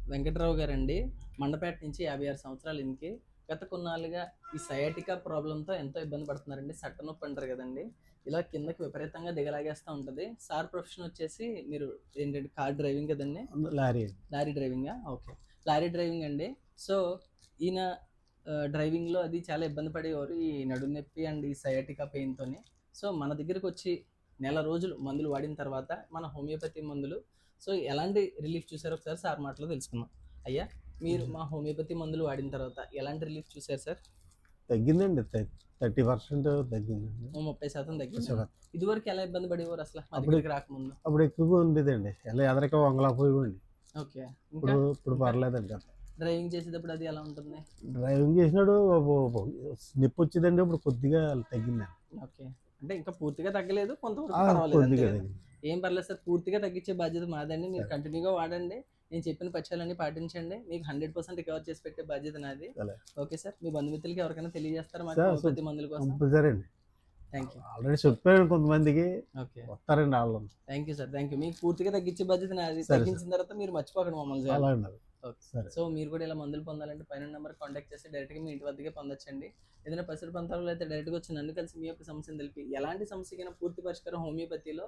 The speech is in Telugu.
వెంకట్రావు గారండి. మండపేట నుంచి 56 సంవత్సరాలు ఈయనకి. గత కొన్నాళ్ళుగా ఈ సయాటికా ప్రాబ్లమ్‌తో ఎంతో ఇబ్బంది పడుతున్నారండి. సట్ట నొప్పి అంటారు గదండీ! ఇలా కిందకి విపరీతంగా దిగలాగేస్తా ఉంటది. సార్ ప్రొఫెషన్ వచ్చేసి మీరు ఏంటంటే కార్ డ్రైవింగ్ కదండీ! లారీ. లారీ డ్రైవింగా? ఓకే. లారీ డ్రైవింగ్ అండి. సో, ఈయన డ్రైవింగ్‌లో అది చాలా ఇబ్బంది పడేవారు. ఈ నడుము నొప్పి అండ్ ఈ సయాటికా పెయిన్‌తోని. సో, మన దగ్గరకొచ్చి నెల రోజులు మందులు వాడిన తర్వాత మన హోమియోపతి మందులు సో, ఎలాంటి రిలీఫ్ చూసారో ఒకసారి సార్ మాటలో తెలుసుకుందాం. అయ్యా! మీరు మా హోమియోపతి మందులు వాడిన తర్వాత ఎలాంటి రిలీఫ్ చూసారు సార్? తగ్గిందండి. 30% తగ్గిందండి. ఓ 30% తగ్గిందా? చాలా. ఇదివరకు ఎలా ఇబ్బంది పడేవారు అసల మా అప్పుడు దగ్గరికి రాకముందు? అప్పుడు ఎక్కువగా ఉండేదండి. ఎలా ఎదరక వంగలేకపోయేవాడిని. ఓకే. ఇంకా? ఇప్పుడు పర్లేదండి. డ్రైవింగ్ చేసేటప్పుడు అది ఎలా ఉంటుంది? డ్రైవింగ్ చేసినాడు నొప్పొచ్చేదండి. ఇప్పుడు కొద్దిగా తగ్గిందండి. ఓకే. అంటే ఇంకా పూర్తిగా తగ్గలేదు. కొంతవరకు ఆ! పర్వాలేదు అంతే కొద్దిగా కదా! తగ్గింది. ఏం పర్లేదు సార్. పూర్తిగా తగ్గించే బాధ్యత మాదండి. మీరు సరే. కంటిన్యూగా వాడండి. నేను చెప్పిన పథ్యాలన్నీ పాటించండి. మీకు 100% రికవర్ చేసి పెట్టే బాధ్యత నాది. అలాగే. Okay sir. మీ బంధుమిత్రులకి ఎవరికైనా తెలియజేస్తారా మాకు సార్ హోమియోపతి మందుల కోసం? కంపల్సరీ అండి. Thank you. ఆల్రెడీ చెప్పాను కొంతమందికి. ఓకే. వస్తారండి ఆళ్ళు. Thank you sir. Thank you. మీకు పూర్తిగా తగ్గించే బాధ్యత నాది. సరే, తగ్గించిన తర్వాత మీరు మర్చిపోకండి మమ్మల్ని చాలు. అలాగే అండి. ఓకే. సరే. సో, మీరు కూడా ఇలా మందులు పొందాలంటే పైన నంబర్‌కి కాంటాక్ట్ చేసి డైరెక్ట్‌గా మీ ఇంటి వద్దకే పొందొచ్చండి. ఏదైనా పసిడి పంతాలలో అయితే డైరెక్ట్‌గా వచ్చి నన్ను కలిసి మీ యొక్క సమస్యను తెలిపి ఎలాంటి సమస్యకైనా పూర్తి పరిష్కారం హోమియోపతిలో